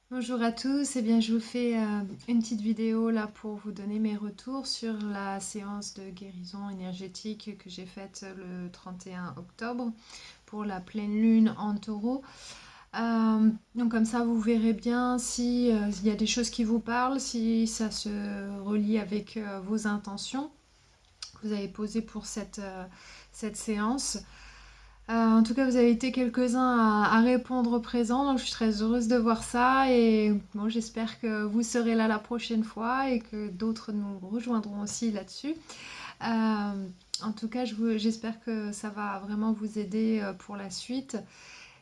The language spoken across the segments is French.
Bonjour à tous, eh bien je vous fais une petite vidéo là pour vous donner mes retours sur la séance de guérison énergétique que j'ai faite le 31 octobre pour la pleine lune en taureau. Donc comme ça vous verrez bien si il y a des choses qui vous parlent, si ça se relie avec vos intentions que vous avez posées pour cette séance. En tout cas, vous avez été quelques-uns à répondre présent, donc je suis très heureuse de voir ça et bon, j'espère que vous serez là la prochaine fois et que d'autres nous rejoindront aussi là-dessus. En tout cas, j'espère que ça va vraiment vous aider pour la suite.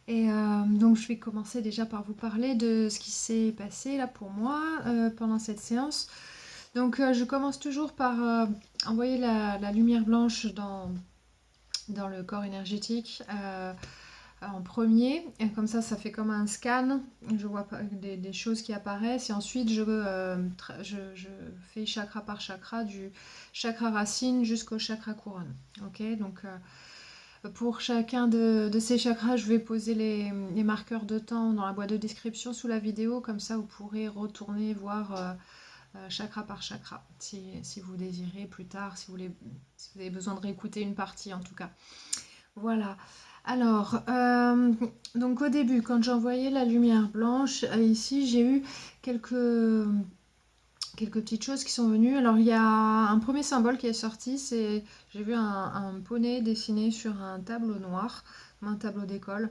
Et donc, je vais commencer déjà par vous parler de ce qui s'est passé là pour moi pendant cette séance. Donc, je commence toujours par envoyer la lumière blanche dans le corps énergétique en premier. Et comme ça fait comme un scan. Je vois des choses qui apparaissent. Et ensuite, je fais chakra par chakra, du chakra racine jusqu'au chakra couronne. Ok, donc pour chacun de ces chakras, je vais poser les marqueurs de temps dans la boîte de description sous la vidéo. Comme ça, vous pourrez retourner voir chakra par chakra si vous désirez plus tard, si vous avez besoin de réécouter une partie en tout cas. Voilà. Alors, donc au début, quand j'envoyais la lumière blanche, ici, j'ai eu quelques petites choses qui sont venues. Alors, il y a un premier symbole qui est sorti, j'ai vu un poney dessiné sur un tableau noir, comme un tableau d'école.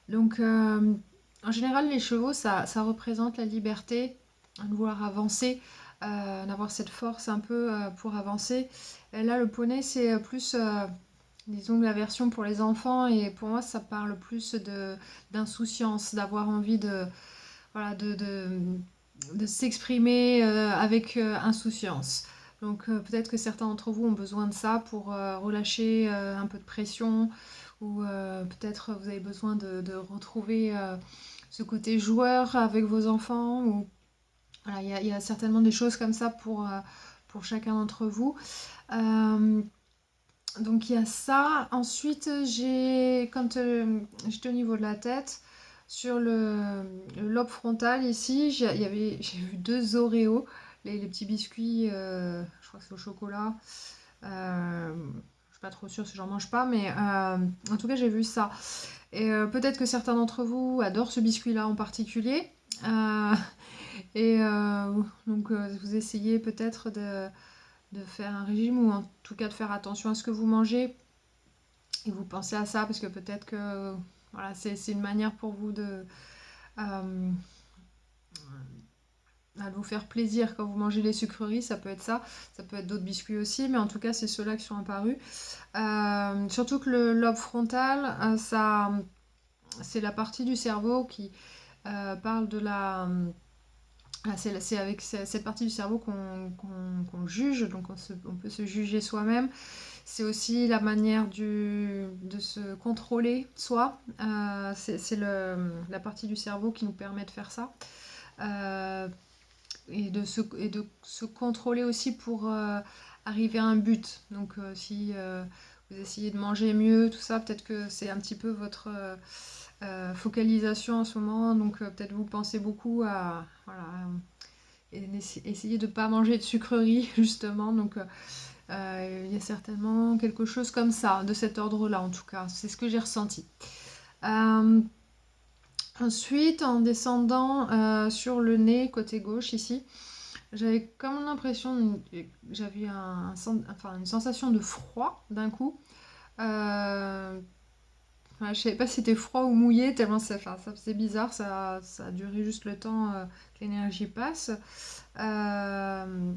Donc, en général, les chevaux, ça représente la liberté, de vouloir avancer, d'avoir cette force un peu pour avancer. Et là, le poney, c'est plus disons que la version pour les enfants, et pour moi ça parle plus d'insouciance, d'avoir envie voilà, de s'exprimer avec insouciance. Donc peut-être que certains d'entre vous ont besoin de ça pour relâcher un peu de pression, ou peut-être vous avez besoin de retrouver ce côté joueur avec vos enfants. Ou voilà, il y a certainement des choses comme ça pour chacun d'entre vous. Euh, donc il y a ça. Ensuite, quand j'étais au niveau de la tête, sur le lobe frontal ici, j'ai vu deux Oreos, les petits biscuits, je crois que c'est au chocolat. Je suis pas trop sûre si j'en mange pas, mais en tout cas j'ai vu ça. Et peut-être que certains d'entre vous adorent ce biscuit-là en particulier. Euh, et donc vous essayez peut-être de faire un régime, ou en tout cas de faire attention à ce que vous mangez, et vous pensez à ça parce que peut-être que voilà, c'est une manière pour vous euh, de vous faire plaisir quand vous mangez les sucreries. Ça peut être ça peut être d'autres biscuits aussi, mais en tout cas c'est ceux-là qui sont apparus. Surtout que le lobe frontal, c'est la partie du cerveau qui parle de la... c'est avec cette partie du cerveau qu'on juge, donc on peut se juger soi-même. C'est aussi la manière de se contrôler soi. C'est la partie du cerveau qui nous permet de faire ça. Euh, et de se contrôler aussi pour arriver à un but. Donc si vous essayez de manger mieux, tout ça, peut-être que c'est un petit peu votre focalisation en ce moment. Donc peut-être vous pensez beaucoup à... Voilà, essayer de ne pas manger de sucreries, justement. Donc il y a certainement quelque chose comme ça, de cet ordre-là en tout cas. C'est ce que j'ai ressenti. Euh, Ensuite, en descendant sur le nez, côté gauche ici, j'avais comme l'impression, j'avais enfin, une sensation de froid d'un coup. Ouais, je savais pas si c'était froid ou mouillé, tellement ça faisait bizarre, ça a duré juste le temps que l'énergie passe. Euh,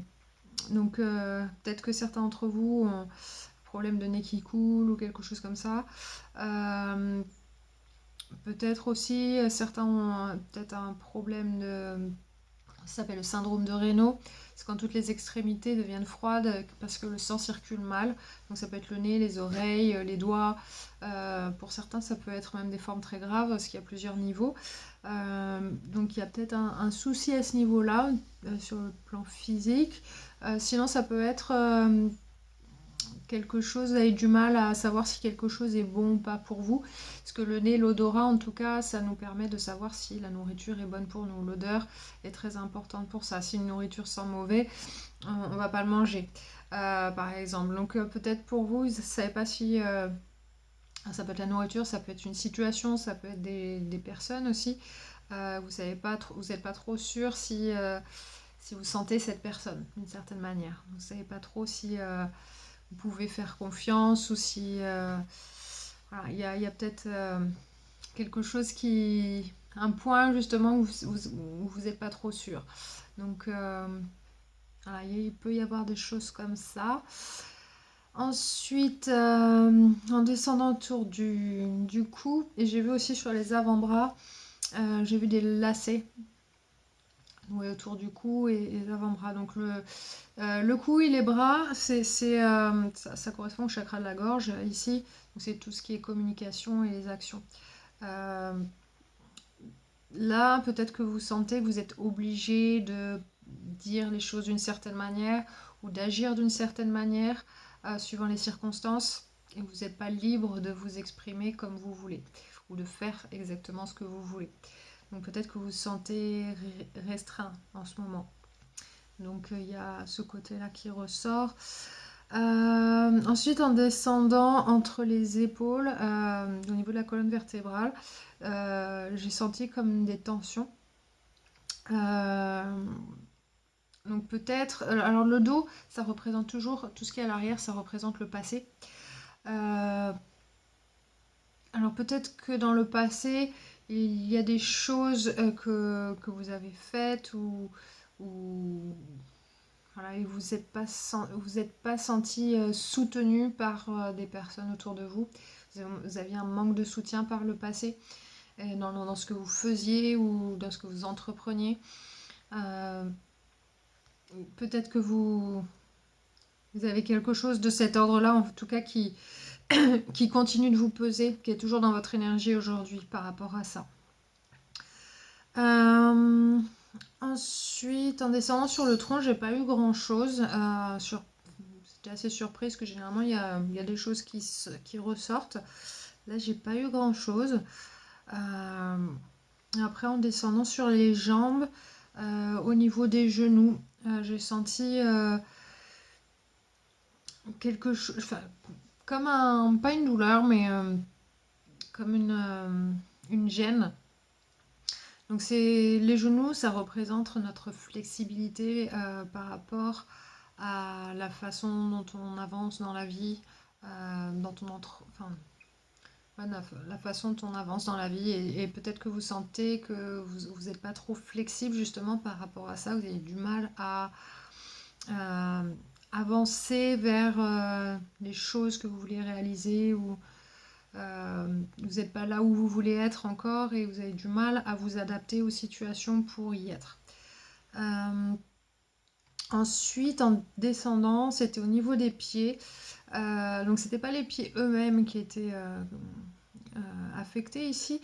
donc peut-être que certains d'entre vous ont problème de nez qui coule ou quelque chose comme ça. Euh, Peut-être aussi, certains ont peut-être un problème ça s'appelle le syndrome de Raynaud. C'est quand toutes les extrémités deviennent froides parce que le sang circule mal. Donc ça peut être le nez, les oreilles, les doigts. Pour certains, ça peut être même des formes très graves parce qu'il y a plusieurs niveaux. Donc il y a peut-être un souci à ce niveau-là, sur le plan physique. Sinon, ça peut être quelque chose, vous avez du mal à savoir si quelque chose est bon ou pas pour vous. Parce que le nez, l'odorat, en tout cas, ça nous permet de savoir si la nourriture est bonne pour nous. L'odeur est très importante pour ça. Si une nourriture sent mauvais, on va pas le manger, par exemple. Donc peut-être pour vous, vous ne savez pas si... ça peut être la nourriture, ça peut être une situation, ça peut être des personnes aussi. Vous savez pas trop, vous n'êtes pas trop sûr si vous sentez cette personne d'une certaine manière. Vous ne savez pas trop si vous pouvez faire confiance ou si voilà, il y a peut-être quelque chose qui... un point justement où vous n'êtes pas trop sûr. Donc voilà, il peut y avoir des choses comme ça. Ensuite, en descendant autour du cou, et j'ai vu aussi sur les avant-bras, j'ai vu des lacets autour du cou et les avant-bras. Donc le cou et les bras, ça correspond au chakra de la gorge ici. Donc c'est tout ce qui est communication et les actions. Là, peut-être que vous sentez que vous êtes obligé de dire les choses d'une certaine manière ou d'agir d'une certaine manière suivant les circonstances et vous n'êtes pas libre de vous exprimer comme vous voulez ou de faire exactement ce que vous voulez. Donc peut-être que vous vous sentez restreint en ce moment. Donc il y a ce côté-là qui ressort. Ensuite, en descendant entre les épaules, au niveau de la colonne vertébrale, j'ai senti comme des tensions. Donc peut-être... Alors le dos, ça représente toujours... Tout ce qui est à l'arrière, ça représente le passé. Alors peut-être que dans le passé, il y a des choses que vous avez faites ou voilà, et vous n'êtes pas senti soutenu par des personnes autour de vous. Vous aviez un manque de soutien par le passé dans ce que vous faisiez ou dans ce que vous entrepreniez. Peut-être que vous avez quelque chose de cet ordre-là, en tout cas qui continue de vous peser, qui est toujours dans votre énergie aujourd'hui par rapport à ça. Ensuite, en descendant sur le tronc, j'ai pas eu grand chose. J'étais assez surprise que généralement il y a des choses qui ressortent. Là, j'ai pas eu grand chose. Après, en descendant sur les jambes, au niveau des genoux, j'ai senti quelque chose, enfin, comme pas une douleur, mais comme une gêne. Donc les genoux, ça représente notre flexibilité par rapport à la façon dont on avance dans la vie, la façon dont on avance dans la vie. Et peut-être que vous sentez que vous n'êtes pas trop flexible justement par rapport à ça. Vous avez du mal à avancer vers les choses que vous voulez réaliser ou vous n'êtes pas là où vous voulez être encore et vous avez du mal à vous adapter aux situations pour y être. Ensuite, en descendant, c'était au niveau des pieds. Donc c'était pas les pieds eux-mêmes qui étaient affectés ici.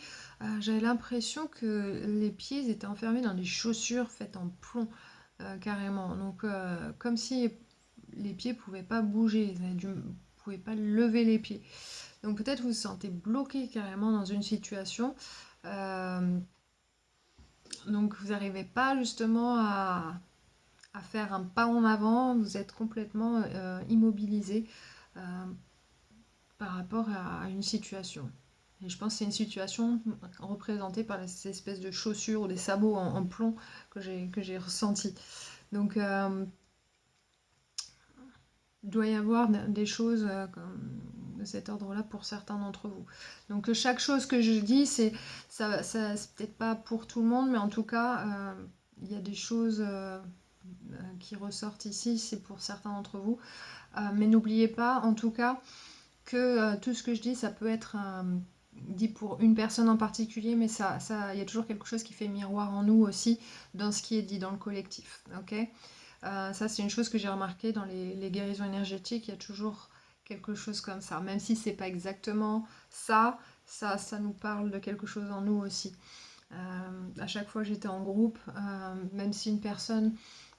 J'avais l'impression que les pieds étaient enfermés dans des chaussures faites en plomb carrément. Donc comme si les pieds pouvaient pas bouger, vous pouviez pas lever les pieds. Donc peut-être vous vous sentez bloqué carrément dans une situation. Donc vous n'arrivez pas justement à faire un pas en avant, vous êtes complètement immobilisé par rapport à une situation. Et je pense que c'est une situation représentée par ces espèces de chaussures ou des sabots en plomb que j'ai ressenti. Donc il doit y avoir des choses de cet ordre-là pour certains d'entre vous. Donc chaque chose que je dis, c'est peut-être pas pour tout le monde, mais en tout cas, il y a des choses qui ressortent ici, c'est pour certains d'entre vous. Mais n'oubliez pas, en tout cas, que tout ce que je dis, ça peut être dit pour une personne en particulier, mais il y a toujours quelque chose qui fait miroir en nous aussi dans ce qui est dit dans le collectif. Okay, ça, c'est une chose que j'ai remarqué dans les guérisons énergétiques. Il y a toujours quelque chose comme ça. Même si c'est pas exactement ça nous parle de quelque chose en nous aussi. À chaque fois que j'étais en groupe, même si une personne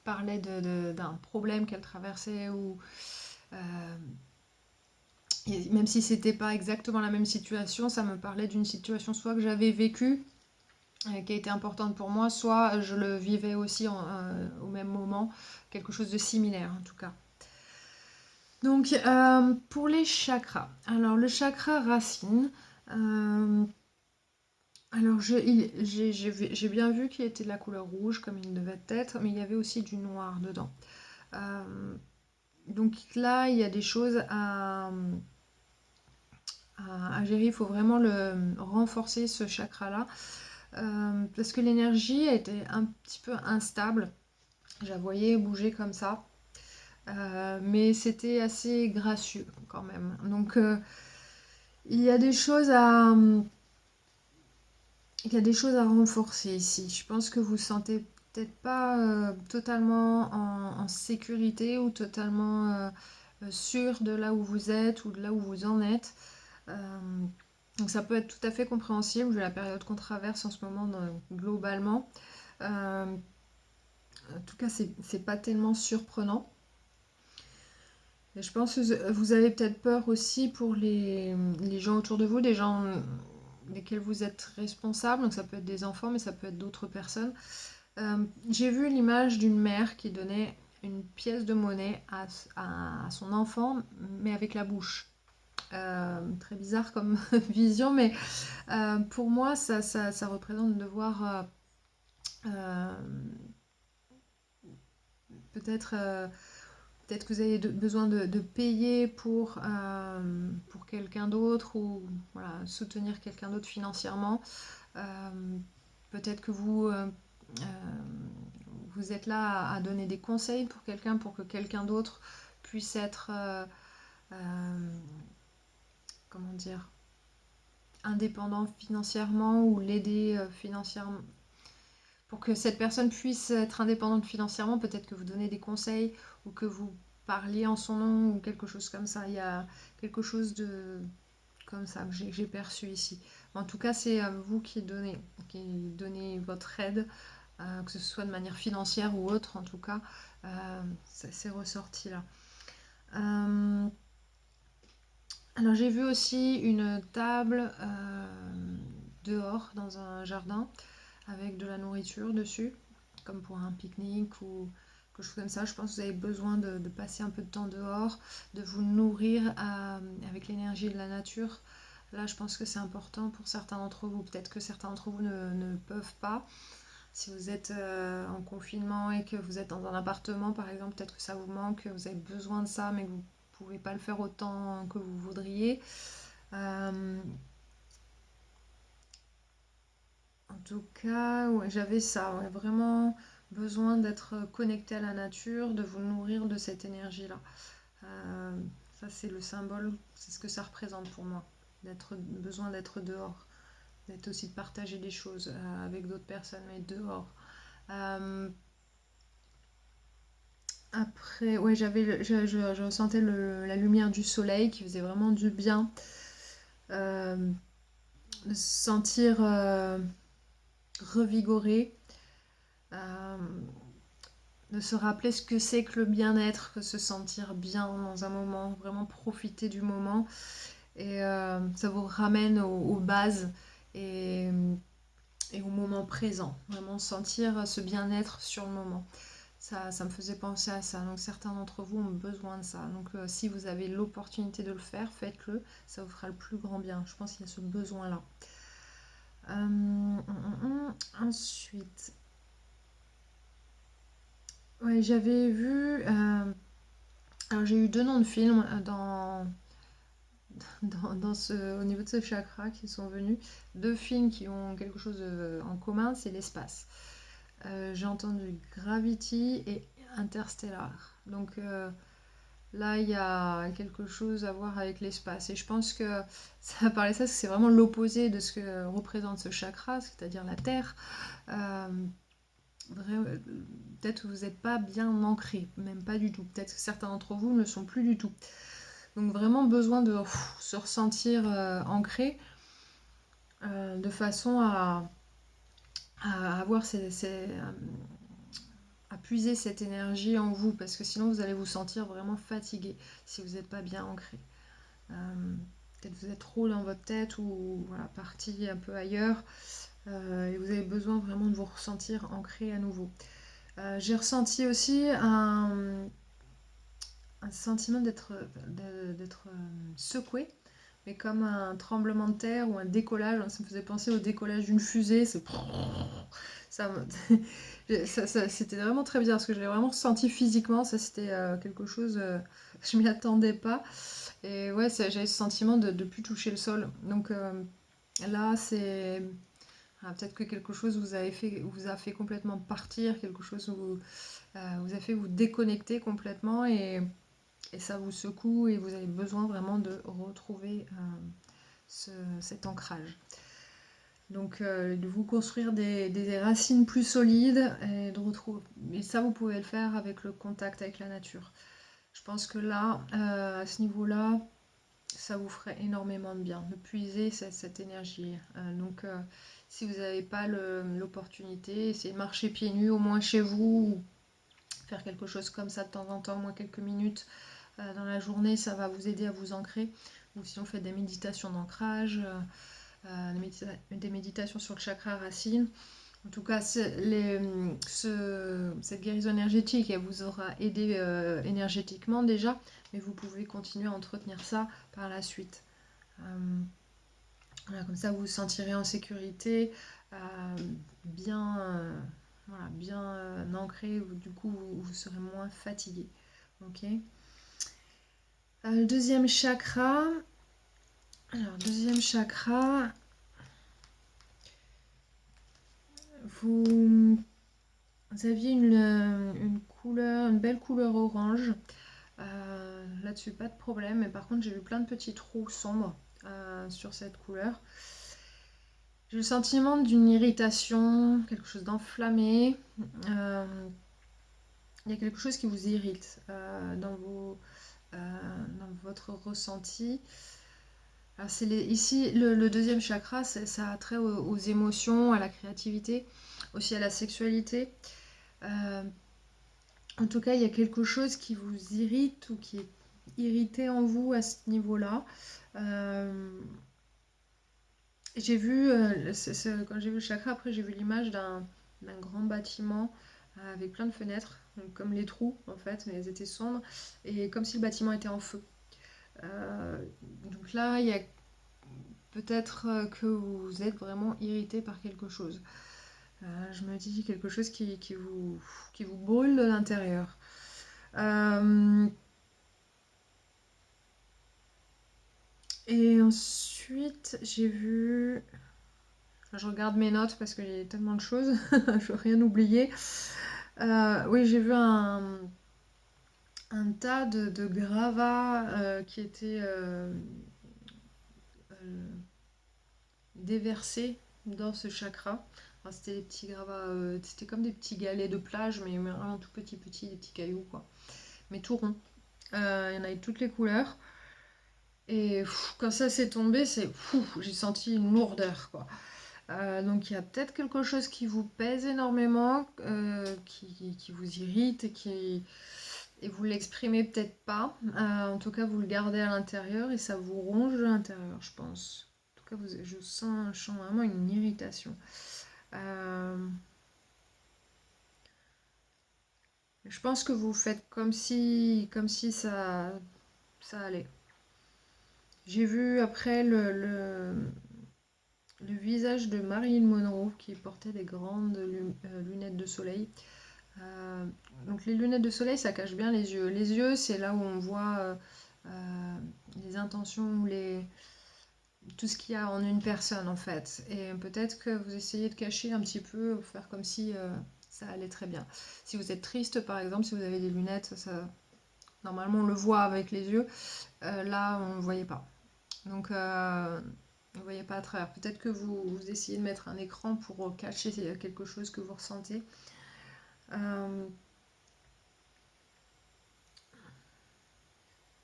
parlait d'un problème qu'elle traversait ou Et même si c'était pas exactement la même situation, ça me parlait d'une situation soit que j'avais vécue, qui a été importante pour moi, soit je le vivais aussi au même moment, quelque chose de similaire en tout cas. Donc pour les chakras, alors le chakra racine, alors j'ai bien vu qu'il était de la couleur rouge comme il devait être, mais il y avait aussi du noir dedans. Donc là, il y a des choses à gérer, il faut vraiment renforcer ce chakra-là, parce que l'énergie était un petit peu instable, je la voyais bouger comme ça, mais c'était assez gracieux quand même. Donc il y a des choses à... Il y a des choses à renforcer ici. Je pense que vous ne sentez peut-être pas totalement en sécurité ou totalement sûr de là où vous êtes ou de là où vous en êtes. Euh, donc ça peut être tout à fait compréhensible vu la période qu'on traverse en ce moment globalement. En tout cas, c'est pas tellement surprenant. Et je pense que vous avez peut-être peur aussi pour les gens autour de vous, des gens desquels vous êtes responsable. Donc ça peut être des enfants, mais ça peut être d'autres personnes. J'ai vu l'image d'une mère qui donnait une pièce de monnaie à son enfant, mais avec la bouche. Très bizarre comme vision, mais pour moi, ça représente de voir peut-être peut-être que vous avez besoin de payer pour quelqu'un d'autre ou voilà, soutenir quelqu'un d'autre financièrement. Peut-être que vous êtes là à donner des conseils pour quelqu'un pour que quelqu'un d'autre puisse être comment dire, indépendant financièrement ou l'aider financièrement. Pour que cette personne puisse être indépendante financièrement, peut-être que vous donnez des conseils ou que vous parliez en son nom ou quelque chose comme ça. Il y a quelque chose de comme ça que j'ai perçu ici. En tout cas, c'est vous qui donnez votre aide, que ce soit de manière financière ou autre, en tout cas, c'est ressorti là. Alors j'ai vu aussi une table dehors dans un jardin avec de la nourriture dessus, comme pour un pique-nique ou quelque chose comme ça. Je pense que vous avez besoin de passer un peu de temps dehors, de vous nourrir avec l'énergie de la nature. Là, je pense que c'est important pour certains d'entre vous. Peut-être que certains d'entre vous ne peuvent pas. Si vous êtes en confinement et que vous êtes dans un appartement, par exemple, peut-être que ça vous manque, que vous avez besoin de ça, mais que vous ne pouvez pas le faire autant que vous voudriez. En tout cas, ouais, j'avais ça, ouais, vraiment besoin d'être connecté à la nature, de vous nourrir de cette énergie-là. Euh, Ça, c'est le symbole, c'est ce que ça représente pour moi, besoin d'être dehors, d'être aussi de partager des choses avec d'autres personnes, mais dehors. Euh, Après, ouais, je ressentais la lumière du soleil qui faisait vraiment du bien. Euh, de se sentir revigoré, euh, de se rappeler ce que c'est que le bien-être, que se sentir bien dans un moment, vraiment profiter du moment. Et ça vous ramène aux bases et, et au moment présent. Vraiment sentir ce bien-être sur le moment. Ça me faisait penser à ça. Donc certains d'entre vous ont besoin de ça. Donc si vous avez l'opportunité de le faire, faites-le. Ça vous fera le plus grand bien. Je pense qu'il y a ce besoin-là. Ensuite, ouais, j'avais vu. Alors j'ai eu deux noms de films au niveau de ce chakra qui sont venus. Deux films qui ont quelque chose en commun, c'est l'espace. J'ai entendu Gravity et Interstellar. Donc là, il y a quelque chose à voir avec l'espace. Et je pense que ça va parler de ça, parce que c'est vraiment l'opposé de ce que représente ce chakra, c'est-à-dire la Terre. Euh, Peut-être que vous n'êtes pas bien ancré, même pas du tout. Peut-être que certains d'entre vous ne le sont plus du tout. Donc vraiment besoin de se ressentir ancré de façon à avoir à puiser cette énergie en vous, parce que sinon vous allez vous sentir vraiment fatigué si vous n'êtes pas bien ancré. Peut-être vous êtes trop dans votre tête ou voilà, parti un peu ailleurs. Et vous avez besoin vraiment de vous ressentir ancré à nouveau. J'ai ressenti aussi un sentiment d'être secoué, mais comme un tremblement de terre ou un décollage. Ça me faisait penser au décollage d'une fusée. Ça, c'était vraiment très bizarre parce que je l'ai vraiment ressenti physiquement. Ça, c'était quelque chose, je m'y attendais pas. Et ouais, j'avais ce sentiment de ne plus toucher le sol. Donc là, c'est peut-être que quelque chose vous a fait complètement partir, quelque chose vous a fait vous déconnecter complètement et ça vous secoue et vous avez besoin vraiment de retrouver cet ancrage. Donc de vous construire des racines plus solides et de retrouver. Et ça, vous pouvez le faire avec le contact avec la nature. Je pense que là, à ce niveau-là, ça vous ferait énormément de bien de puiser cette énergie. Donc si vous n'avez pas l'opportunité, essayez de marcher pieds nus au moins chez vous, ou faire quelque chose comme ça de temps en temps, au moins quelques minutes dans la journée, ça va vous aider à vous ancrer. Ou si on fait des méditations d'ancrage, des méditations sur le chakra racine. En tout cas, cette guérison énergétique, elle vous aura aidé énergétiquement déjà, mais vous pouvez continuer à entretenir ça par la suite. Voilà, comme ça, vous vous sentirez en sécurité, bien, voilà, bien ancré, du coup, vous serez moins fatigué. Ok. Le deuxième chakra. Alors, deuxième chakra, vous aviez une couleur, une belle couleur orange. Là-dessus, pas de problème. Mais par contre, j'ai vu plein de petits trous sombres sur cette couleur. J'ai le sentiment d'une irritation, quelque chose d'enflammé. Il y a quelque chose qui vous irrite dans votre ressenti. Alors ici, le deuxième chakra, ça a trait aux émotions, à la créativité, aussi à la sexualité. En tout cas, il y a quelque chose qui vous irrite ou qui est irrité en vous à ce niveau-là. J'ai vu, quand j'ai vu le chakra, après j'ai vu l'image d'un grand bâtiment avec plein de fenêtres, donc comme les trous en fait, mais elles étaient sombres, et comme si le bâtiment était en feu. Euh, donc là, il y a peut-être que vous êtes vraiment irrité par quelque chose. Je me dis quelque chose qui vous brûle de l'intérieur. Et ensuite, j'ai vu. Je regarde mes notes parce que j'ai tellement de choses, je veux rien oublier. Oui, j'ai vu un tas de gravats qui étaient euh, déversés dans ce chakra. Enfin, c'était des petits gravats, c'était comme des petits galets de plage, mais vraiment tout petits, des petits cailloux, quoi. Mais tout rond. Il y en avait de toutes les couleurs. Et quand ça s'est tombé, j'ai senti une lourdeur, quoi. Donc il y a peut-être quelque chose qui vous pèse énormément, qui vous irrite et vous l'exprimez peut-être pas. En tout cas, vous le gardez à l'intérieur et ça vous ronge de l'intérieur, je pense. En tout cas, je sens vraiment une irritation. Je pense que vous faites comme si ça allait. J'ai vu après le visage de Marilyn Monroe qui portait des grandes lunettes de soleil. Euh, donc les lunettes de soleil, ça cache bien les yeux. Les yeux, c'est là où on voit les intentions ou tout ce qu'il y a en une personne en fait. Et peut-être que vous essayez de cacher un petit peu, faire comme si ça allait très bien. Si vous êtes triste par exemple, si vous avez des lunettes, normalement on le voit avec les yeux. Là, on ne le voyait pas. Donc vous ne voyez pas à travers. Peut-être que vous essayez de mettre un écran pour cacher quelque chose que vous ressentez.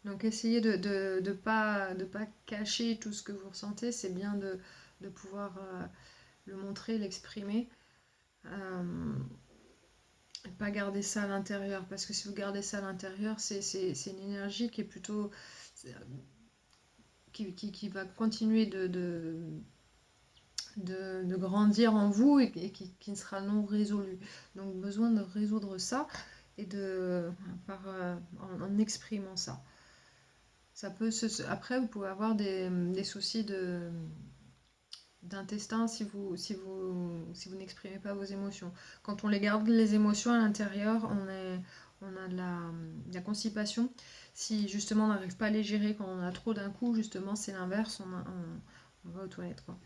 Donc essayez de pas cacher tout ce que vous ressentez, c'est bien de pouvoir le montrer, l'exprimer. Et pas garder ça à l'intérieur, parce que si vous gardez ça à l'intérieur, c'est une énergie qui est plutôt qui va continuer de grandir en vous et qui ne sera non résolu. Donc besoin de résoudre ça et en exprimant ça. Ça peut après, vous pouvez avoir des soucis d'intestin si vous n'exprimez pas vos émotions. Quand on les garde les émotions à l'intérieur, on a de la constipation. Si justement on n'arrive pas à les gérer quand on a trop d'un coup, justement c'est l'inverse, on va aux toilettes, quoi.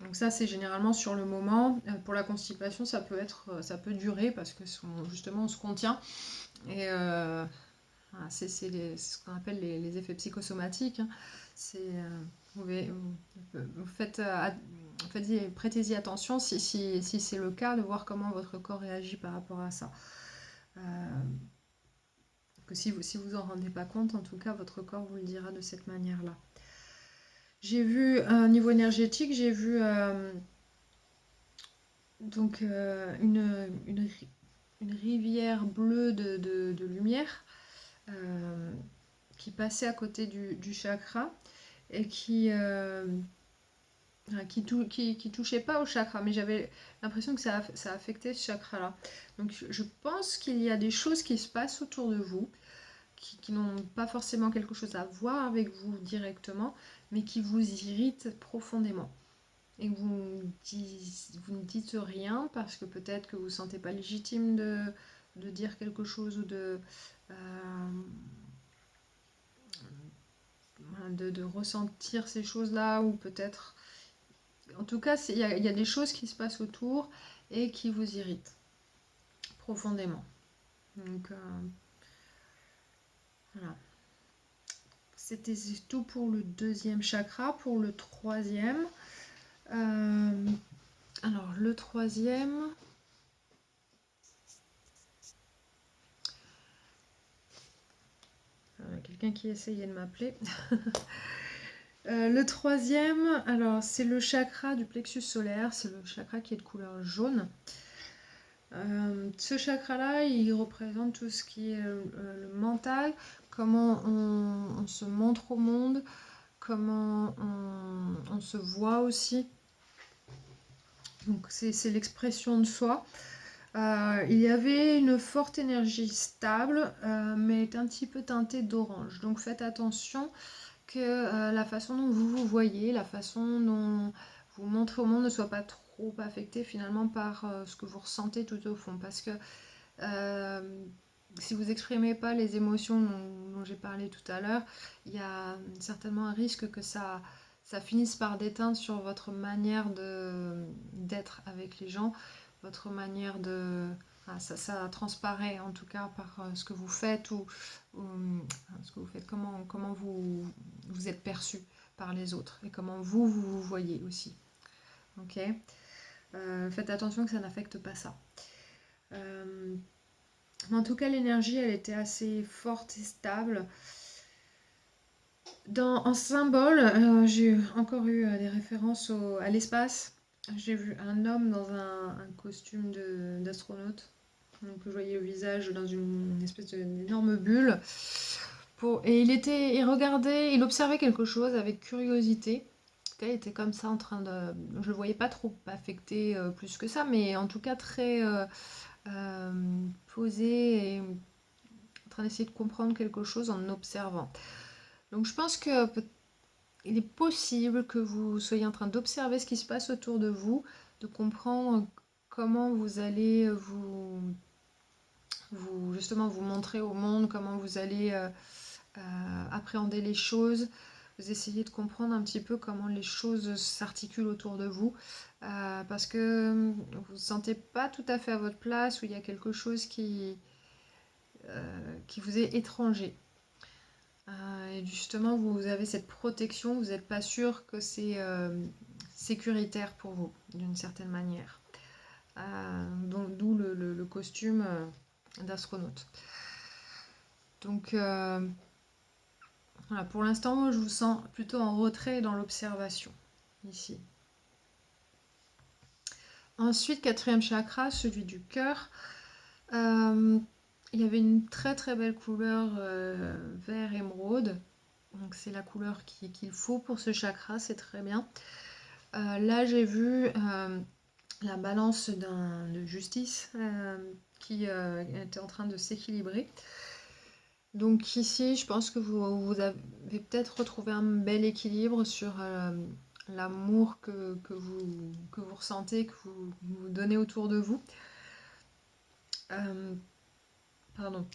Donc ça c'est généralement sur le moment. Pour la constipation ça peut durer parce que justement on se contient et voilà, c'est ce qu'on appelle les effets psychosomatiques, hein. Vous prêtez-y attention si c'est le cas, de voir comment votre corps réagit par rapport à ça. Que si vous en rendez pas compte, en tout cas votre corps vous le dira de cette manière-là. J'ai vu, niveau énergétique, j'ai vu donc une rivière bleue de lumière qui passait à côté du chakra et qui touchait pas au chakra, mais j'avais l'impression que ça affectait ce chakra-là. Donc je pense qu'il y a des choses qui se passent autour de vous, qui n'ont pas forcément quelque chose à voir avec vous directement, mais qui vous irritent profondément. Et que vous ne dites rien parce que peut-être que vous ne vous sentez pas légitime de dire quelque chose ou de ressentir ces choses-là, ou peut-être... En tout cas, il y a des choses qui se passent autour et qui vous irritent profondément. Donc, voilà. C'était tout pour le deuxième chakra. Pour le troisième... alors, le troisième... quelqu'un qui essayait de m'appeler. Le troisième, alors c'est le chakra du plexus solaire, c'est le chakra qui est de couleur jaune. Ce chakra-là, il représente tout ce qui est le mental, comment on se montre au monde, comment on se voit aussi. Donc c'est l'expression de soi. Il y avait une forte énergie stable, mais est un petit peu teintée d'orange. Donc faites attention que la façon dont vous vous voyez, la façon dont vous montrez au monde ne soit pas trop affectée finalement par ce que vous ressentez tout au fond. Parce que si vous n'exprimez pas les émotions dont j'ai parlé tout à l'heure, il y a certainement un risque que ça finisse par déteindre sur votre manière d'être avec les gens, votre manière de... Ça transparaît en tout cas par ce que vous faites ou ce que vous faites, comment vous êtes perçu par les autres et comment vous voyez aussi. Ok, faites attention que ça n'affecte pas ça. Mais en tout cas, l'énergie, elle était assez forte et stable. En symbole, j'ai encore eu des références à l'espace. J'ai vu un homme dans un costume d'astronaute. Donc je voyais le visage dans une espèce d'énorme bulle. Et il regardait, il observait quelque chose avec curiosité. Il était comme ça en train de... Je le voyais pas trop affecté plus que ça, mais en tout cas très posé et en train d'essayer de comprendre quelque chose en observant. Donc je pense que il est possible que vous soyez en train d'observer ce qui se passe autour de vous, de comprendre comment vous allez justement vous montrer au monde, comment vous allez appréhender les choses. Vous essayez de comprendre un petit peu comment les choses s'articulent autour de vous, parce que vous ne vous sentez pas tout à fait à votre place, ou il y a quelque chose qui vous est étranger. Et justement, vous avez cette protection, vous n'êtes pas sûr que c'est sécuritaire pour vous, d'une certaine manière. D'où le costume d'astronaute. Donc, voilà, pour l'instant, je vous sens plutôt en retrait dans l'observation, ici. Ensuite, quatrième chakra, celui du cœur. Il y avait une très très belle couleur vert émeraude. Donc c'est la couleur qu'il faut pour ce chakra, c'est très bien. Là j'ai vu la balance de justice qui était en train de s'équilibrer. Donc ici, je pense que vous avez peut-être retrouvé un bel équilibre sur l'amour que vous ressentez, que vous donnez autour de vous. Pardon.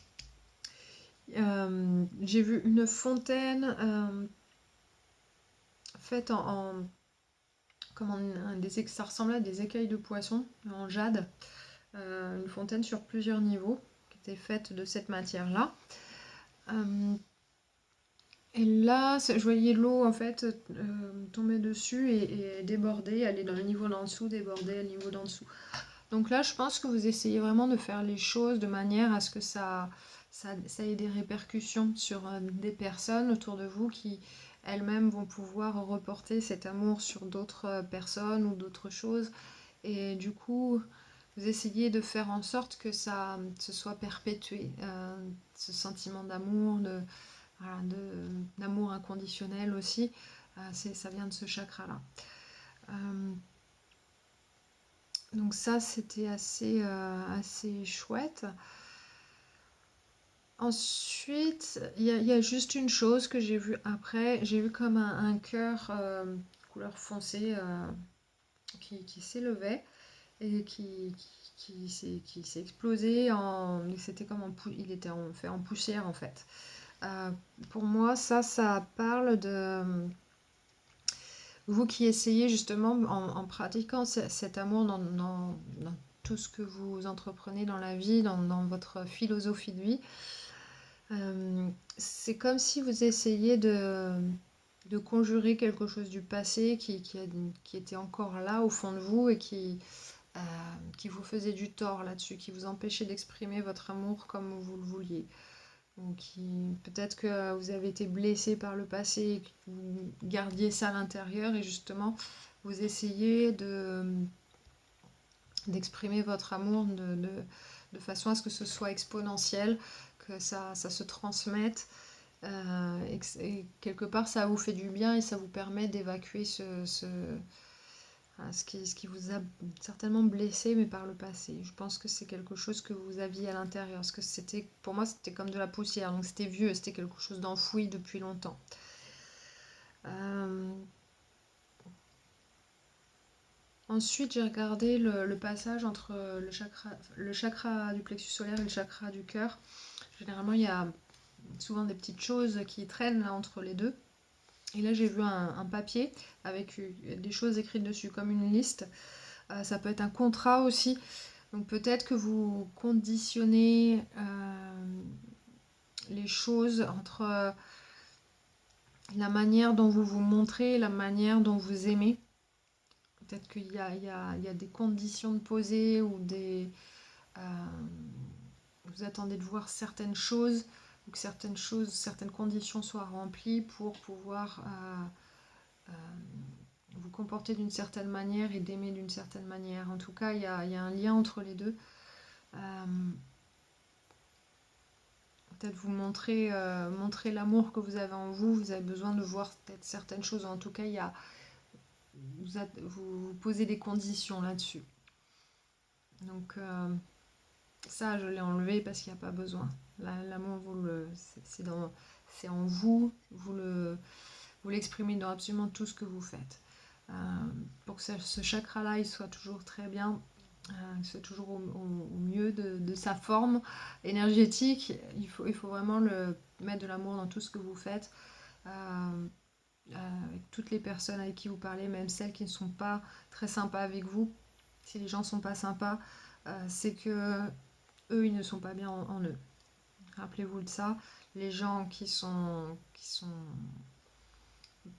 J'ai vu une fontaine faite comment ça ressemblait à des écailles de poisson en jade. Une fontaine sur plusieurs niveaux qui était faite de cette matière-là. Et là, je voyais l'eau en fait tomber dessus et déborder, aller dans le niveau d'en dessous, déborder à le niveau d'en dessous. Donc là, je pense que vous essayez vraiment de faire les choses de manière à ce que ça ait des répercussions sur des personnes autour de vous qui elles-mêmes vont pouvoir reporter cet amour sur d'autres personnes ou d'autres choses. Et du coup, vous essayez de faire en sorte que ça se soit perpétué, ce sentiment d'amour, voilà, d'amour inconditionnel aussi. Ça vient de ce chakra-là. Donc ça, c'était assez chouette. Ensuite, il y a juste une chose que j'ai vue après. J'ai vu comme un cœur couleur foncée qui s'élevait et qui s'est explosé. C'était comme il était fait en poussière en fait. Pour moi, ça parle de vous qui essayez justement en pratiquant cet amour dans tout ce que vous entreprenez dans la vie, dans votre philosophie de vie. C'est comme si vous essayiez de conjurer quelque chose du passé qui était encore là au fond de vous et qui vous faisait du tort là-dessus, qui vous empêchait d'exprimer votre amour comme vous le vouliez. Peut-être que vous avez été blessé par le passé et que vous gardiez ça à l'intérieur et justement vous essayez d'exprimer votre amour de façon à ce que ce soit exponentiel, que ça se transmette et quelque part ça vous fait du bien et ça vous permet d'évacuer ce qui vous a certainement blessé, mais par le passé. Je pense que c'est quelque chose que vous aviez à l'intérieur. Parce que pour moi, c'était comme de la poussière. Donc c'était vieux, c'était quelque chose d'enfoui depuis longtemps. Ensuite, j'ai regardé le passage entre le chakra du plexus solaire et le chakra du cœur. Généralement, il y a souvent des petites choses qui traînent là, entre les deux. Et là, j'ai vu un papier avec des choses écrites dessus, comme une liste. Ça peut être un contrat aussi. Donc peut-être que vous conditionnez les choses entre la manière dont vous vous montrez et la manière dont vous aimez. Peut-être qu'il y a des conditions de poser ou vous attendez de voir certaines choses ou que certaines conditions soient remplies pour pouvoir vous comporter d'une certaine manière et d'aimer d'une certaine manière. En tout cas, il y a un lien entre les deux. Peut-être vous montrer l'amour que vous avez en vous. Vous avez besoin de voir peut-être certaines choses. En tout cas, vous posez des conditions là-dessus. Donc ça, je l'ai enlevé parce qu'il n'y a pas besoin. L'amour, c'est en vous. Vous l'exprimez dans absolument tout ce que vous faites. Pour que ce chakra-là, il soit toujours très bien, soit toujours au mieux de sa forme énergétique, il faut vraiment mettre de l'amour dans tout ce que vous faites. Avec toutes les personnes avec qui vous parlez, même celles qui ne sont pas très sympas avec vous. Si les gens ne sont pas sympas, c'est que eux, ils ne sont pas bien en eux. Rappelez-vous de ça. Les gens qui sont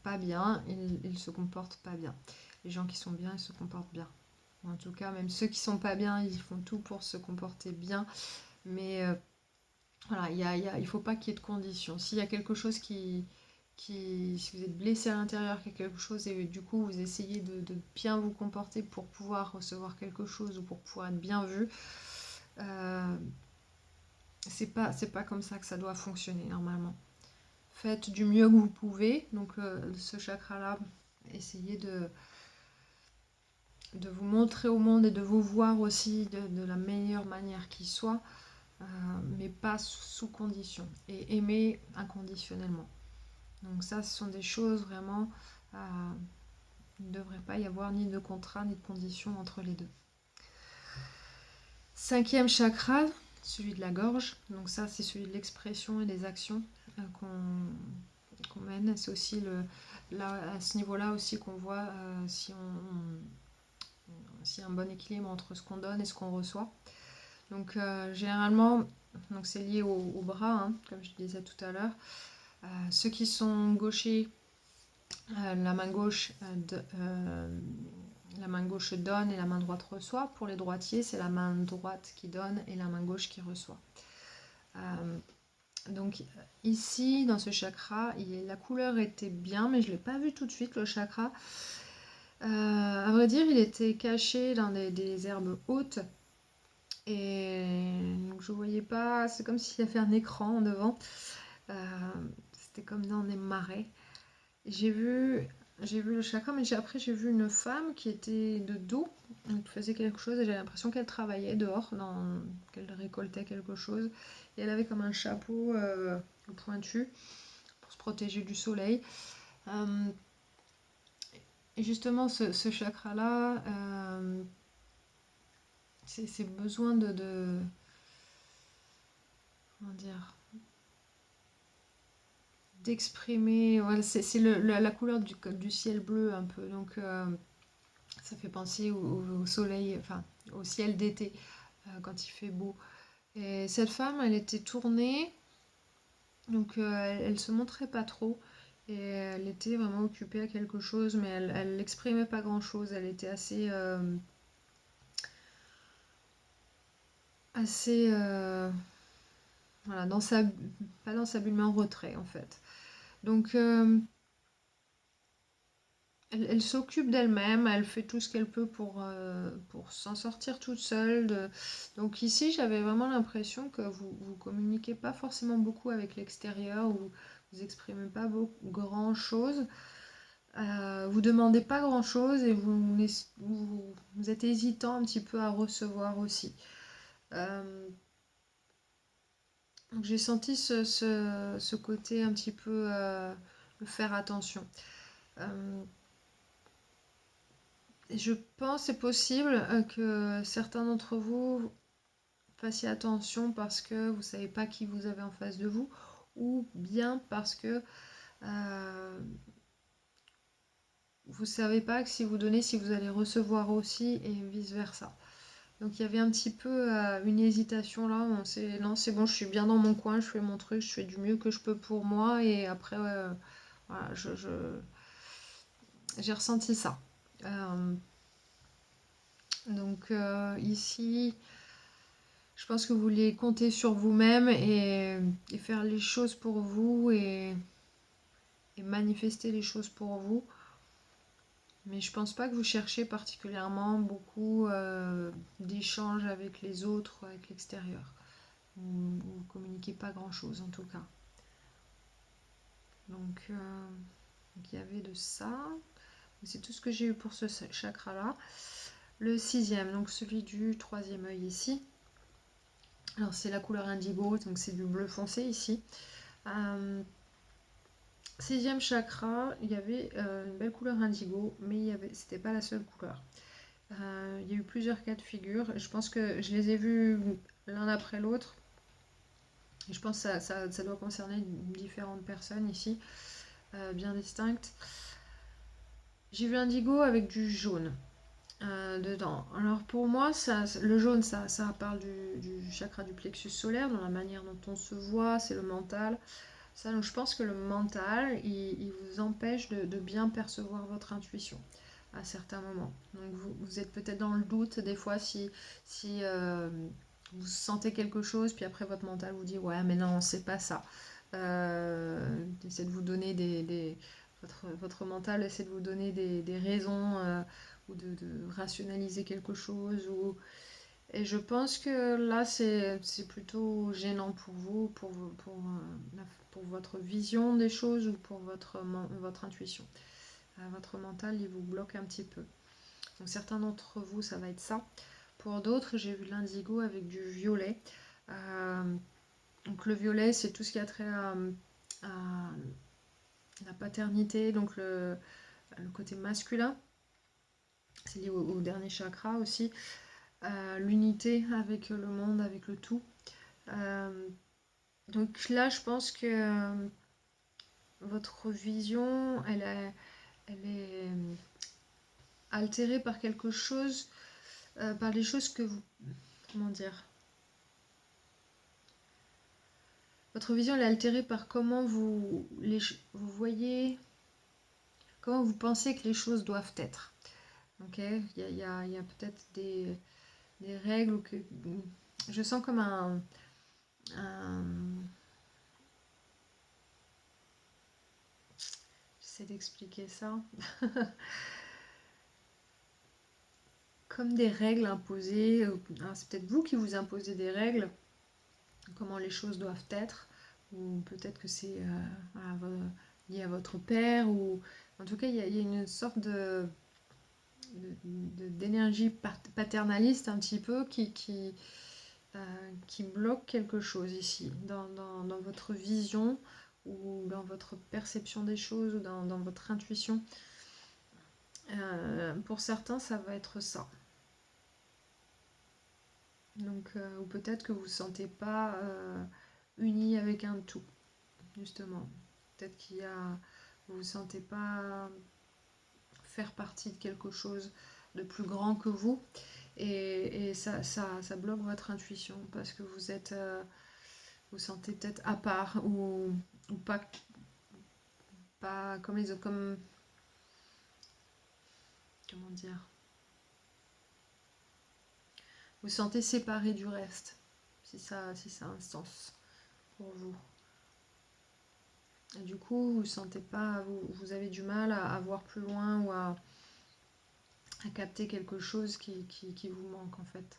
pas bien, ils se comportent pas bien. Les gens qui sont bien, ils se comportent bien. En tout cas, même ceux qui sont pas bien, ils font tout pour se comporter bien. Mais voilà, il faut pas qu'il y ait de conditions. S'il y a quelque chose si vous êtes blessé à l'intérieur, qu'il y a quelque chose et du coup vous essayez de bien vous comporter pour pouvoir recevoir quelque chose ou pour pouvoir être bien vu, c'est pas comme ça que ça doit fonctionner normalement. faites du mieux que vous pouvez. Donc ce chakra-là, essayez de vous montrer au monde et de vous voir aussi de la meilleure manière qui soit, mais pas sous condition. Et aimer inconditionnellement. Donc ça, ce sont des choses vraiment... il ne devrait pas y avoir ni de contrat ni de condition entre les deux. 5e chakra, celui de la gorge. Donc ça, c'est celui de l'expression et des actions qu'on mène. C'est aussi là, à ce niveau-là aussi qu'on voit s'il y a un bon équilibre entre ce qu'on donne et ce qu'on reçoit. Donc généralement, donc c'est lié au bras, hein, comme je disais tout à l'heure. Ceux qui sont gauchers, la main gauche donne et la main droite reçoit. Pour les droitiers, c'est la main droite qui donne et la main gauche qui reçoit. Donc ici, dans ce chakra, la couleur était bien, mais je ne l'ai pas vu tout de suite, le chakra. À vrai dire, il était caché dans des herbes hautes. Et donc je ne voyais pas, c'est comme s'il y avait un écran en devant. C'était comme dans des marais. J'ai vu le chakra, mais après j'ai vu une femme qui était de dos, qui faisait quelque chose, et j'ai l'impression qu'elle travaillait dehors, qu'elle récoltait quelque chose. Et elle avait comme un chapeau pointu pour se protéger du soleil. Et justement, ce chakra-là, c'est besoin comment dire, d'exprimer. Voilà, c'est la couleur du ciel bleu un peu. Donc ça fait penser au soleil, enfin au ciel d'été quand il fait beau. Et cette femme, elle était tournée, donc elle se montrait pas trop. Et elle était vraiment occupée à quelque chose, mais elle n'exprimait pas grand-chose. Elle était assez voilà, pas dans sa bulle, mais en retrait en fait. Donc elle s'occupe d'elle-même, elle fait tout ce qu'elle peut pour s'en sortir toute seule. Donc ici, j'avais vraiment l'impression que vous ne communiquez pas forcément beaucoup avec l'extérieur, ou vous exprimez pas grand-chose. Vous demandez pas grand-chose et vous êtes hésitant un petit peu à recevoir aussi. Donc j'ai senti ce côté un petit peu faire attention. Je pense c'est possible que certains d'entre vous fassiez attention parce que vous ne savez pas qui vous avez en face de vous, ou bien parce que vous ne savez pas que si vous donnez, si vous allez recevoir aussi, et vice-versa. Donc il y avait un petit peu une hésitation là, non c'est bon, je suis bien dans mon coin, je fais mon truc, je fais du mieux que je peux pour moi, et après voilà, j'ai ressenti ça. Donc ici, je pense que vous voulez compter sur vous-même et faire les choses pour vous et manifester les choses pour vous. Mais je pense pas que vous cherchez particulièrement beaucoup d'échanges avec les autres, avec l'extérieur. Vous ne communiquez pas grand-chose en tout cas. Donc il y avait de ça. C'est tout ce que j'ai eu pour ce chakra-là. Le 6e, donc celui du 3e œil ici. Alors c'est la couleur indigo, donc c'est du bleu foncé ici. 6e chakra, il y avait une belle couleur indigo, mais c'était pas la seule couleur. Il y a eu plusieurs cas de figure. Je pense que je les ai vus l'un après l'autre. Et je pense que ça doit concerner différentes personnes ici, bien distinctes. J'ai vu indigo avec du jaune dedans. Alors pour moi, le jaune, ça parle du chakra du plexus solaire, dans la manière dont on se voit, c'est le mental. Ça, donc je pense que le mental, il vous empêche de bien percevoir votre intuition à certains moments. Donc vous êtes peut-être dans le doute des fois si vous sentez quelque chose, puis après votre mental vous dit ouais mais non c'est pas ça. Essaie de vous donner votre mental essaie de vous donner des raisons ou de rationaliser quelque chose Et je pense que là, c'est plutôt gênant pour vous, pour votre vision des choses ou pour votre intuition. Votre mental, il vous bloque un petit peu. Donc certains d'entre vous, ça va être ça. Pour d'autres, j'ai vu l'indigo avec du violet. Donc le violet, c'est tout ce qui a trait à la paternité, donc le côté masculin. C'est lié au dernier chakra aussi. L'unité avec le monde, avec le tout. Donc là, je pense que votre vision, elle est altérée par quelque chose, par les choses que vous... Comment dire? Votre vision, elle est altérée par comment vous voyez, comment vous pensez que les choses doivent être. Ok, il y a peut-être des règles ou que je sens comme un j'essaie d'expliquer ça. Comme des règles imposées. C'est peut-être vous qui vous imposez des règles, comment les choses doivent être, ou peut-être que c'est lié à votre père, ou en tout cas il y a une sorte d'énergie paternaliste un petit peu qui bloque quelque chose ici, dans votre vision ou dans votre perception des choses ou dans votre intuition. Pour certains, ça va être ça. Donc, ou peut-être que vous ne vous sentez pas uni avec un tout, justement. Peut-être vous ne vous sentez pas faire partie de quelque chose de plus grand que vous. Et ça bloque votre intuition parce que vous sentez peut-être à part ou pas comme les autres, comme, comment dire, vous sentez séparé du reste, si ça a un sens pour vous. Et du coup, vous sentez pas, vous avez du mal à voir plus loin ou à capter quelque chose qui vous manque en fait.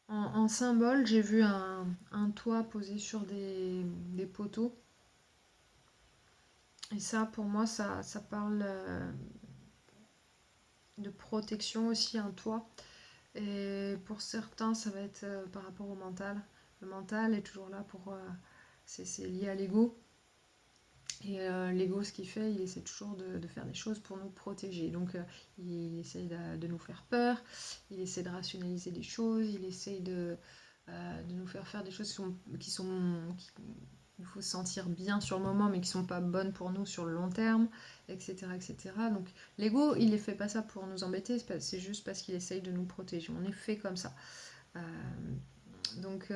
En symbole, j'ai vu un toit posé sur des poteaux. Et ça, pour moi, ça parle de protection aussi, un toit. Et pour certains, ça va être par rapport au mental. Le mental est toujours là pour... c'est lié à l'ego. Et l'ego, ce qu'il fait, il essaie toujours de faire des choses pour nous protéger. Donc, il essaie de nous faire peur, il essaie de rationaliser des choses, il essaie de nous faire des choses qui nous faut se sentir bien sur le moment, mais qui sont pas bonnes pour nous sur le long terme, etc., etc. Donc, l'ego, il ne fait pas ça pour nous embêter, c'est juste parce qu'il essaye de nous protéger. On est fait comme ça. Donc,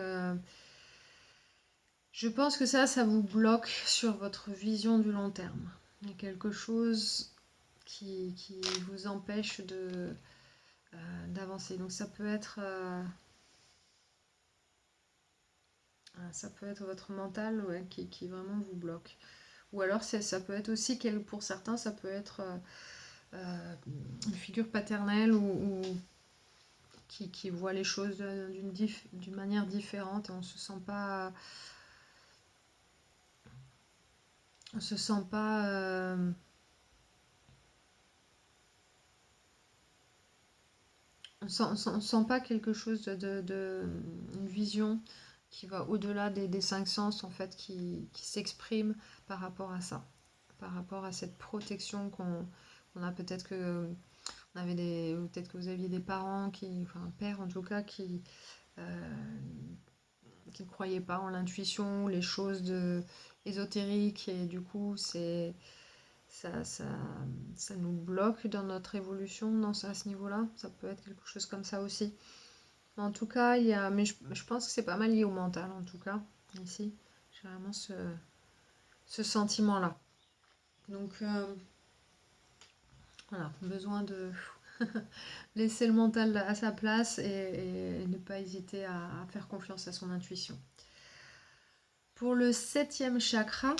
je pense que ça vous bloque sur votre vision du long terme. Il y a quelque chose qui vous empêche d'avancer. Donc ça peut être votre mental, ouais, qui vraiment vous bloque. Ou alors ça peut être aussi, pour certains, ça peut être une figure paternelle ou qui voit les choses d'une manière différente et on se sent pas on se sent pas on sent pas quelque chose une vision qui va au-delà des cinq sens en fait qui s'exprime par rapport à ça, par rapport à cette protection qu'on a. Peut-être que peut-être que vous aviez des parents enfin un père en tout cas euh, qui ne croyaient pas en l'intuition, les choses ésotériques et du coup ça, ça, ça nous bloque dans notre évolution à ce niveau-là. Ça peut être quelque chose comme ça aussi. En tout cas, mais je pense que c'est pas mal lié au mental, en tout cas, ici. J'ai vraiment ce sentiment-là. Donc, voilà, besoin de laisser le mental à sa place et ne pas hésiter à faire confiance à son intuition. Pour le 7e chakra,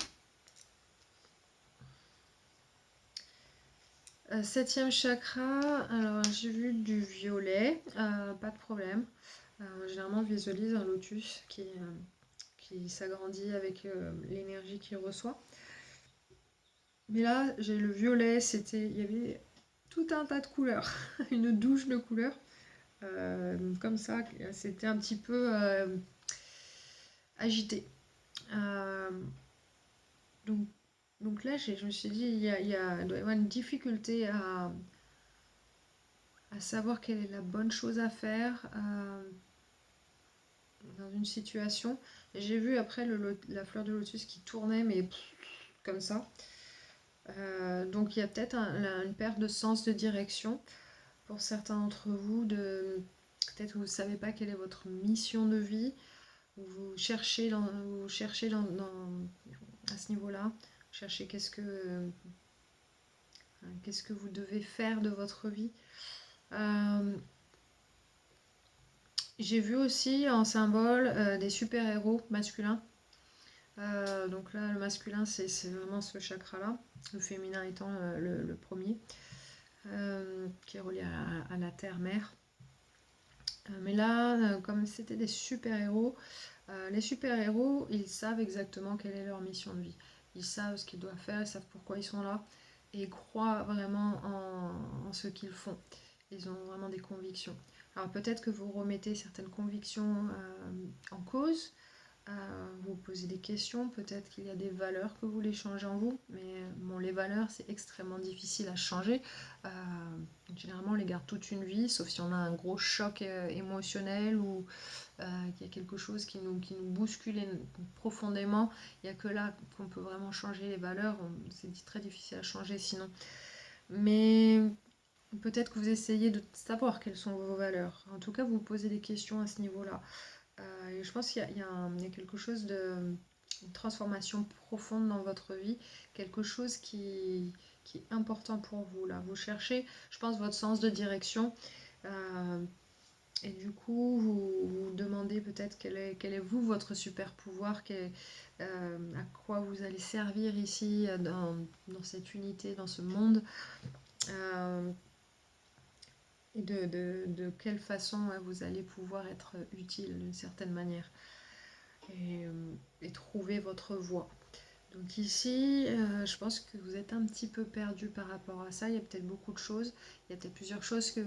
Septième chakra, alors j'ai vu du violet, pas de problème. Généralement, on visualise un lotus qui s'agrandit avec l'énergie qu'il reçoit. Mais là, j'ai le violet, il y avait tout un tas de couleurs, une douche de couleurs. Comme ça, c'était un petit peu agité. Euh, donc, donc là, je me suis dit, il doit y avoir une difficulté à savoir quelle est la bonne chose à faire dans une situation. J'ai vu après la fleur de lotus qui tournait, mais comme ça. Donc il y a peut-être une perte de sens de direction pour certains d'entre vous. Peut-être que vous ne savez pas quelle est votre mission de vie, ou vous cherchez à ce niveau-là. Vous cherchez qu'est-ce que vous devez faire de votre vie. J'ai vu aussi en symbole des super-héros masculins. Donc là, le masculin, c'est vraiment ce chakra-là, le féminin étant le premier, qui est relié à la terre-mère. Mais là, comme c'était des super-héros, les super-héros, ils savent exactement quelle est leur mission de vie. Ils savent ce qu'ils doivent faire, ils savent pourquoi ils sont là, et ils croient vraiment en ce qu'ils font. Ils ont vraiment des convictions. Alors peut-être que vous remettez certaines convictions en cause, vous posez des questions, peut-être qu'il y a des valeurs que vous voulez changer en vous, mais bon, les valeurs, c'est extrêmement difficile à changer. Euh, Généralement, on les garde toute une vie, sauf si on a un gros choc émotionnel ou qu'il y a quelque chose qui nous bouscule profondément. Il n'y a que là qu'on peut vraiment changer les valeurs. C'est très difficile à changer sinon. Mais peut-être que vous essayez de savoir quelles sont vos valeurs. En tout cas, vous vous posez des questions à ce niveau-là. Et je pense qu'il y a quelque chose une transformation profonde dans votre vie, quelque chose qui est important pour vous. Là, vous cherchez, je pense, votre sens de direction. Et du coup, vous demandez peut-être quel est vous, votre super pouvoir, à quoi vous allez servir ici, dans cette unité, dans ce monde. Et de quelle façon vous allez pouvoir être utile d'une certaine manière. Et trouver votre voie. Donc ici, je pense que vous êtes un petit peu perdu par rapport à ça. Il y a peut-être beaucoup de choses. Il y a peut-être plusieurs choses qui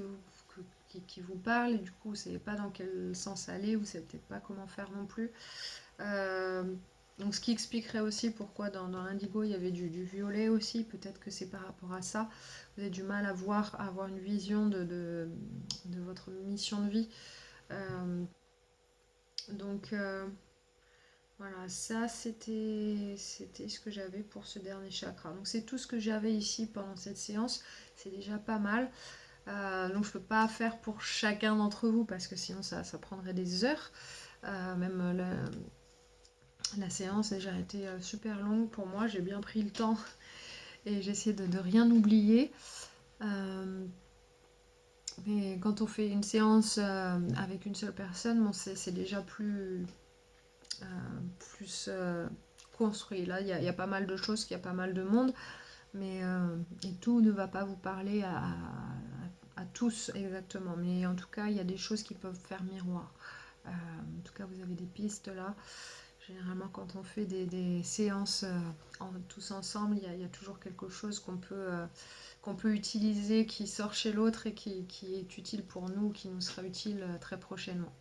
vous parlent et du coup, vous ne savez pas dans quel sens aller. Vous ne savez peut-être pas comment faire non plus. Donc ce qui expliquerait aussi pourquoi dans l'indigo, il y avait du violet aussi. Peut-être que c'est par rapport à ça. Vous avez du mal à avoir une vision de votre mission de vie. Donc... Voilà, ça c'était ce que j'avais pour ce dernier chakra. Donc c'est tout ce que j'avais ici pendant cette séance. C'est déjà pas mal. Donc je peux pas faire pour chacun d'entre vous parce que sinon ça prendrait des heures. Même la séance a déjà été super longue pour moi. J'ai bien pris le temps et j'ai essayé de rien oublier. Mais quand on fait une séance avec une seule personne, bon, c'est déjà plus construit. Là, il y a pas mal de choses, il y a pas mal de monde, mais et tout ne va pas vous parler à tous exactement. Mais en tout cas, il y a des choses qui peuvent faire miroir. En tout cas, vous avez des pistes là. Généralement, quand on fait des séances tous ensemble, il y a toujours quelque chose qu'on peut utiliser, qui sort chez l'autre et qui est utile pour nous, qui nous sera utile très prochainement.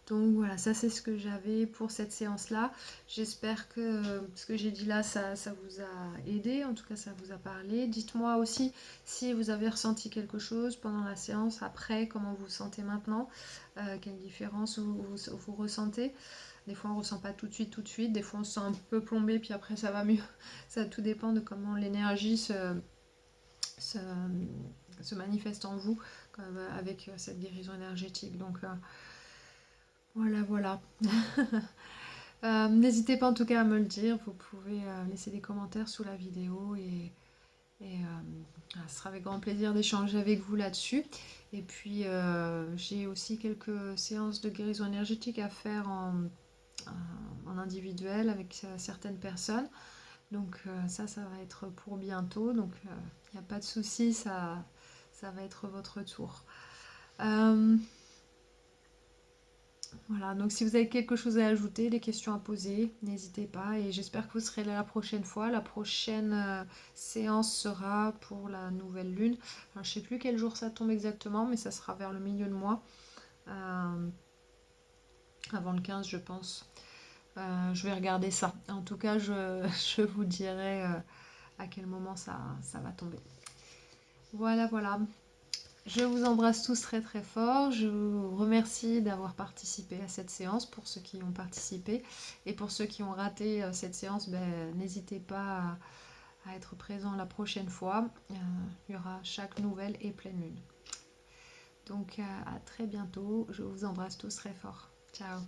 Donc voilà, ça c'est ce que j'avais pour cette séance-là. J'espère que ce que j'ai dit là, ça vous a aidé, en tout cas ça vous a parlé. Dites-moi aussi si vous avez ressenti quelque chose pendant la séance, après, comment vous vous sentez maintenant, quelle différence vous ressentez. Des fois on ne ressent pas tout de suite, des fois on se sent un peu plombé, puis après ça va mieux. Ça tout dépend de comment l'énergie se, se manifeste en vous avec cette guérison énergétique. Donc voilà. N'hésitez pas en tout cas à me le dire, vous pouvez laisser des commentaires sous la vidéo ce sera avec grand plaisir d'échanger avec vous là-dessus. Et puis j'ai aussi quelques séances de guérison énergétique à faire en individuel avec certaines personnes. Donc ça va être pour bientôt. Donc il n'y a pas de souci, ça va être votre tour. Voilà, donc si vous avez quelque chose à ajouter, des questions à poser, n'hésitez pas et j'espère que vous serez là la prochaine fois. La prochaine séance sera pour la nouvelle lune. Alors, je ne sais plus quel jour ça tombe exactement, mais ça sera vers le milieu de mois, avant le 15 je pense. Je vais regarder ça. En tout cas, je vous dirai à quel moment ça va tomber. Voilà, voilà. Je vous embrasse tous très très fort. Je vous remercie d'avoir participé à cette séance pour ceux qui ont participé. Et pour ceux qui ont raté cette séance, n'hésitez pas à être présent la prochaine fois. Il y aura chaque nouvelle et pleine lune. Donc à très bientôt. Je vous embrasse tous très fort. Ciao.